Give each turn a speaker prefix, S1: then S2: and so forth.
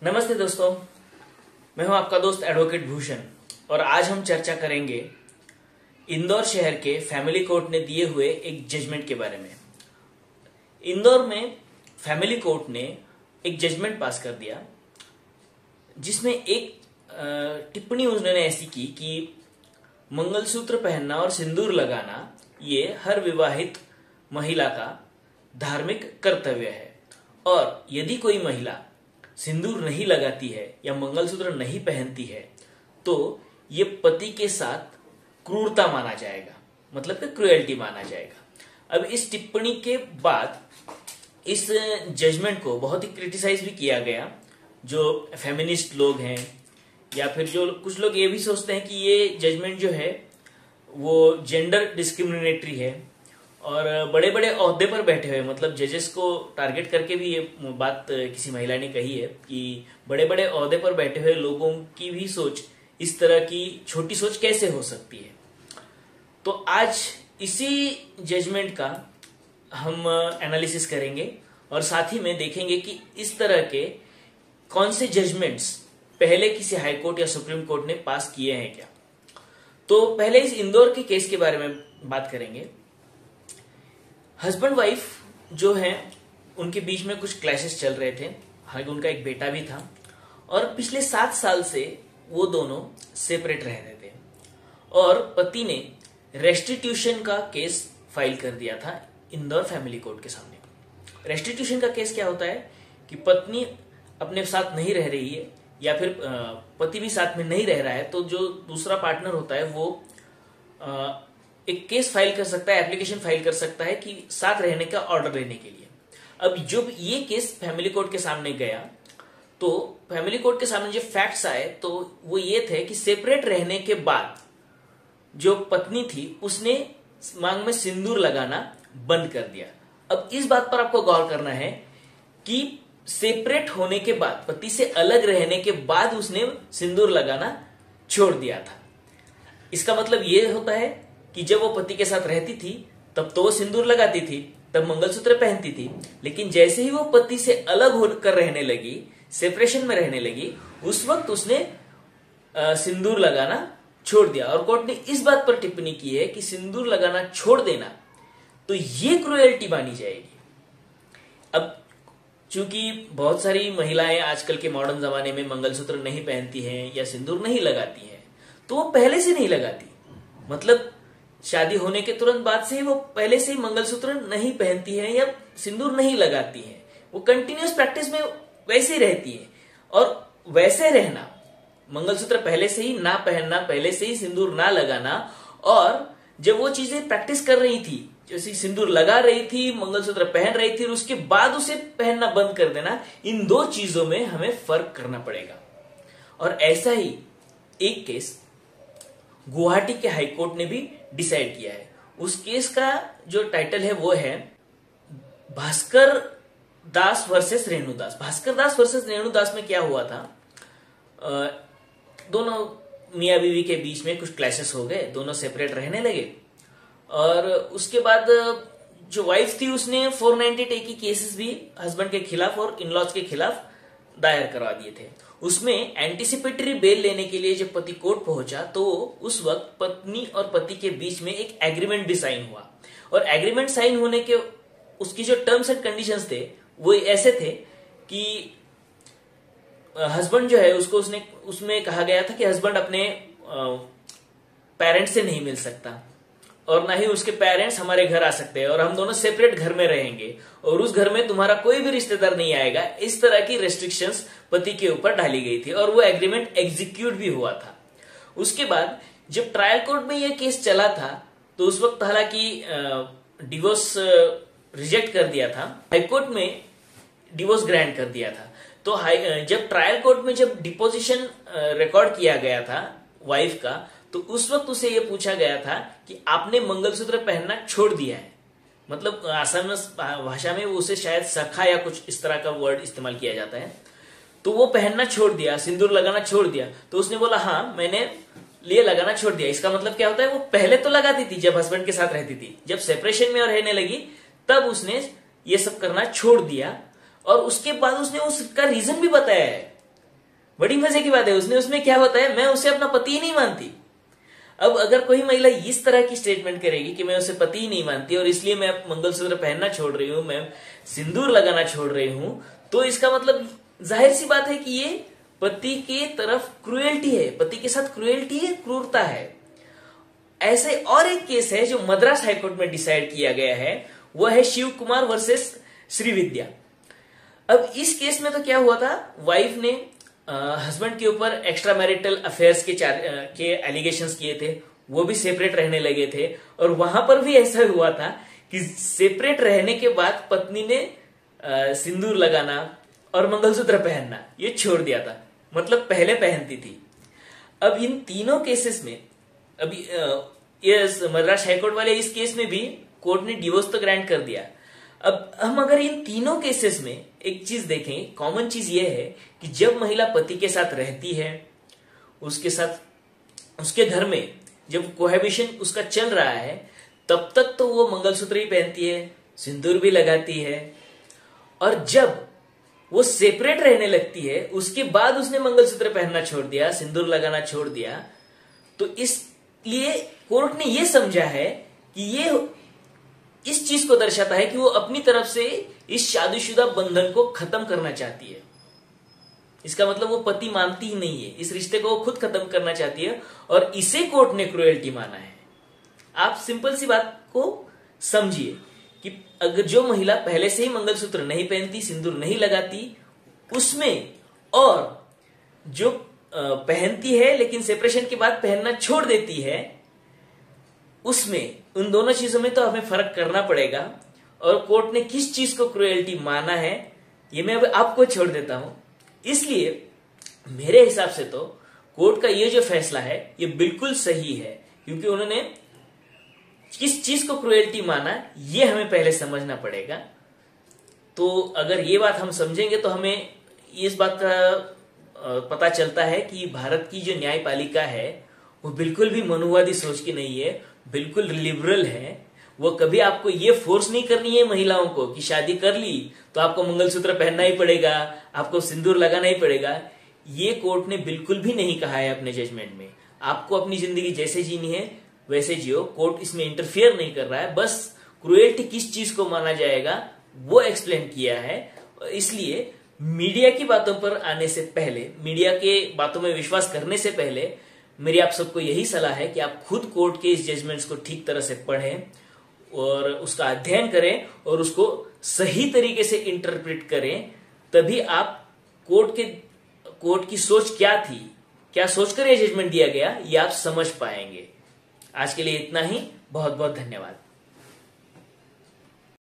S1: नमस्ते दोस्तों, मैं हूं आपका दोस्त एडवोकेट भूषण और आज हम चर्चा करेंगे इंदौर शहर के फैमिली कोर्ट ने दिए हुए एक जजमेंट के बारे में। इंदौर में फैमिली कोर्ट ने एक जजमेंट पास कर दिया जिसमें एक टिप्पणी उन्होंने ऐसी की कि मंगलसूत्र पहनना और सिंदूर लगाना ये हर विवाहित महिला का धार्मिक कर्तव्य है और यदि कोई महिला सिंदूर नहीं लगाती है या मंगलसूत्र नहीं पहनती है तो ये पति के साथ क्रूरता माना जाएगा, मतलब कि क्रुएल्टी माना जाएगा। अब इस टिप्पणी के बाद इस जजमेंट को बहुत ही क्रिटिसाइज भी किया गया। जो फेमिनिस्ट लोग हैं या फिर जो कुछ लोग ये भी सोचते हैं कि ये जजमेंट जो है वो जेंडर डिस्क्रिमिनेटरी है और बड़े बड़े ओहदे पर बैठे हुए, मतलब जजेस को टारगेट करके भी ये बात किसी महिला ने कही है कि बड़े बड़े ओहदे पर बैठे हुए लोगों की भी सोच इस तरह की छोटी सोच कैसे हो सकती है। तो आज इसी जजमेंट का हम एनालिसिस करेंगे और साथ ही में देखेंगे कि इस तरह के कौन से जजमेंट्स पहले किसी हाई कोर्ट या सुप्रीम कोर्ट ने पास किए हैं क्या। तो पहले इस इंदौर के केस के बारे में बात करेंगे। हस्बैंड वाइफ जो है उनके बीच में कुछ क्लैशेस चल रहे थे, हालांकि उनका एक बेटा भी था और पिछले 7 साल से वो दोनों सेपरेट रह रहे थे और पति ने रेस्टिट्यूशन का केस फाइल कर दिया था इंदौर फैमिली कोर्ट के सामने। रेस्टिट्यूशन का केस क्या होता है कि पत्नी अपने साथ नहीं रह रही है या फिर पति भी साथ में नहीं रह रहा है तो जो दूसरा पार्टनर होता है वो एक केस फाइल कर सकता है, एप्लीकेशन फाइल कर सकता है कि साथ रहने का ऑर्डर लेने के लिए। अब जब ये केस फैमिली कोर्ट के सामने गया तो फैमिली कोर्ट के सामने जो फैक्ट्स आए तो वो ये थे कि सेपरेट रहने के बाद जो पत्नी थी उसने मांग में सिंदूर लगाना बंद कर दिया। अब इस बात पर आपको गौर करना है कि सेपरेट होने के बाद, पति से अलग रहने के बाद उसने सिंदूर लगाना छोड़ दिया था। इसका मतलब ये होता है कि जब वो पति के साथ रहती थी तब तो वो सिंदूर लगाती थी, तब मंगलसूत्र पहनती थी, लेकिन जैसे ही वो पति से अलग होकर रहने लगी, सेपरेशन में रहने लगी, उस वक्त उसने सिंदूर लगाना छोड़ दिया। और कोर्ट ने इस बात पर टिप्पणी की है कि सिंदूर लगाना छोड़ देना तो ये क्रुएल्टी मानी जाएगी। अब चूंकि बहुत सारी महिलाएं आजकल के मॉडर्न जमाने में मंगलसूत्र नहीं पहनती हैं या सिंदूर नहीं लगाती हैं, तो वो पहले से नहीं लगाती, मतलब शादी होने के तुरंत बाद से ही वो पहले से ही मंगलसूत्र नहीं पहनती है या सिंदूर नहीं लगाती है, वो कंटिन्यूअस प्रैक्टिस में वैसे ही रहती है। और वैसे रहना, मंगलसूत्र पहले से ही ना पहनना, पहले से ही सिंदूर ना लगाना, और जब वो चीजें प्रैक्टिस कर रही थी, जैसे सिंदूर लगा रही थी, मंगलसूत्र पहन रही थी और उसके बाद उसे पहनना बंद कर देना, इन दो चीजों में हमें फर्क करना पड़ेगा। और ऐसा ही एक केस गुवाहाटी के हाईकोर्ट ने भी डिसाइड किया है। उस केस का जो टाइटल है वो है भास्कर दास वर्सेस रेणुदास। भास्कर दास वर्सेस रेणुदास में क्या हुआ था, दोनों मियां बीवी के बीच में कुछ क्लैशेस हो गए, दोनों सेपरेट रहने लगे और उसके बाद जो वाइफ थी उसने 498A की केसेस भी हस्बैंड के खिलाफ और इन-लॉज के खिलाफ दायर करवा दिए थे। उसमें एंटीसिपेटरी बेल लेने के लिए जब पति कोर्ट पहुंचा तो उस वक्त पत्नी और पति के बीच में एक एग्रीमेंट भी साइन हुआ और एग्रीमेंट साइन होने के उसकी जो टर्म्स एंड कंडीशंस थे वो ऐसे थे कि हस्बैंड जो है उसको उसमें कहा गया था कि हस्बैंड अपने पेरेंट्स से नहीं मिल सकता और ना ही उसके पेरेंट्स हमारे घर आ सकते हैं और हम दोनों सेपरेट घर में रहेंगे और उस घर में तुम्हारा कोई भी रिश्तेदार नहीं आएगा। इस तरह की रेस्ट्रिक्शंस पति के ऊपर डाली गई थी और वो एग्रीमेंट एग्जीक्यूट भी हुआ था। उसके बाद जब ट्रायल कोर्ट में यह केस चला था तो उस वक्त हालांकि डिवोर्स रिजेक्ट कर दिया था, हाईकोर्ट में डिवोर्स ग्रांट कर दिया था। तो जब ट्रायल कोर्ट में जब डिपोजिशन रिकॉर्ड किया गया था वाइफ का तो उस वक्त उसे यह पूछा गया था कि आपने मंगलसूत्र पहनना छोड़ दिया है, मतलब आसाम भाषा में उसे शायद सखा या कुछ इस तरह का वर्ड इस्तेमाल किया जाता है, तो वो पहनना छोड़ दिया, सिंदूर लगाना छोड़ दिया। तो उसने बोला हाँ मैंने लिए लगाना छोड़ दिया। इसका मतलब क्या होता है, वो पहले तो लगाती थी जब हस्बैंड के साथ रहती थी, जब सेपरेशन में और रहने लगी तब उसने ये सब करना छोड़ दिया और उसके बाद उसने उसका रीजन भी बताया है बड़ी मजे की बात है, उसमें क्या होता है, मैं उसे अपना पति ही नहीं मानती। अब अगर कोई महिला इस तरह की स्टेटमेंट करेगी कि मैं उसे पति ही नहीं मानती और इसलिए मैं मंगलसूत्र पहनना छोड़ रही हूं, मैं सिंदूर लगाना छोड़ रही हूं, तो इसका मतलब जाहिर सी बात है कि ये पति के तरफ क्रूएल्टी है, पति के साथ क्रूएल्टी है, क्रूरता है। ऐसे और एक केस है जो मद्रास हाईकोर्ट में डिसाइड किया गया है, वह है शिव कुमार वर्सेस श्रीविद्या। अब इस केस में तो क्या हुआ था, वाइफ ने हस्बैंड के ऊपर एक्स्ट्रा मैरिटल अफेयर्स के एलिगेशंस किए थे, वो भी सेपरेट रहने लगे थे, और वहां पर भी ऐसा हुआ था कि सेपरेट रहने के बाद पत्नी ने सिंदूर लगाना और मंगलसूत्र पहनना ये छोड़ दिया था, मतलब पहले पहनती थी। अब इन तीनों केसेस में अभी ये मद्रास हाईकोर्ट वाले इस केस में भी कोर्ट ने डिवोर्स तो ग्रांट कर दिया। अब हम अगर इन तीनों केसेस में एक चीज देखें, कॉमन चीज ये है कि जब महिला पति के साथ रहती है, उसके साथ उसके घर में जब कोहैबिशन उसका चल रहा है, तब तक तो वो मंगलसूत्र ही पहनती है, सिंदूर भी लगाती है, और जब वो सेपरेट रहने लगती है उसके बाद उसने मंगलसूत्र पहनना छोड़ दिया, सिंदूर लगाना छोड़ दिया, तो इसलिए कोर्ट ने ये समझा है कि ये इस चीज को दर्शाता है कि वो अपनी तरफ से इस शादीशुदा बंधन को खत्म करना चाहती है। इसका मतलब वो पति मानती ही नहीं है, इस रिश्ते को वो खुद खत्म करना चाहती है, और इसे कोर्ट ने क्रूएल्टी माना है। आप सिंपल सी बात को समझिए कि अगर जो महिला पहले से ही मंगलसूत्र नहीं पहनती, सिंदूर नहीं लगाती, उसमें और जो पहनती है लेकिन सेपरेशन के बाद पहनना छोड़ देती है, उसमें उन दोनों चीजों में तो हमें फर्क करना पड़ेगा। और कोर्ट ने किस चीज को क्रूएल्टी माना है ये मैं अब आपको छोड़ देता हूं। इसलिए मेरे हिसाब से तो कोर्ट का ये जो फैसला है ये बिल्कुल सही है, क्योंकि उन्होंने किस चीज को क्रूएल्टी माना ये हमें पहले समझना पड़ेगा। तो अगर ये बात हम समझेंगे तो हमें इस बात का पता चलता है कि भारत की जो न्यायपालिका है वो बिल्कुल भी मनुवादी सोच की नहीं है, बिल्कुल लिबरल है। वो कभी आपको ये फोर्स नहीं करनी है महिलाओं को कि शादी कर ली तो आपको मंगलसूत्र पहनना ही पड़ेगा, आपको सिंदूर लगाना ही पड़ेगा। ये कोर्ट ने बिल्कुल भी नहीं कहा है अपने जजमेंट में। आपको अपनी जिंदगी जैसे जीनी है वैसे जियो, कोर्ट इसमें इंटरफियर नहीं कर रहा है। बस क्रूएल्टी किस चीज को माना जाएगा वो एक्सप्लेन किया है। इसलिए मीडिया की बातों पर आने से पहले, मीडिया के बातों में विश्वास करने से पहले मेरी आप सबको यही सलाह है कि आप खुद कोर्ट के इस जजमेंट्स को ठीक तरह से पढ़ें और उसका अध्ययन करें और उसको सही तरीके से इंटरप्रेट करें। तभी आप कोर्ट की सोच क्या थी, क्या सोचकर यह जजमेंट दिया गया, ये आप समझ पाएंगे। आज के लिए इतना ही। बहुत बहुत धन्यवाद।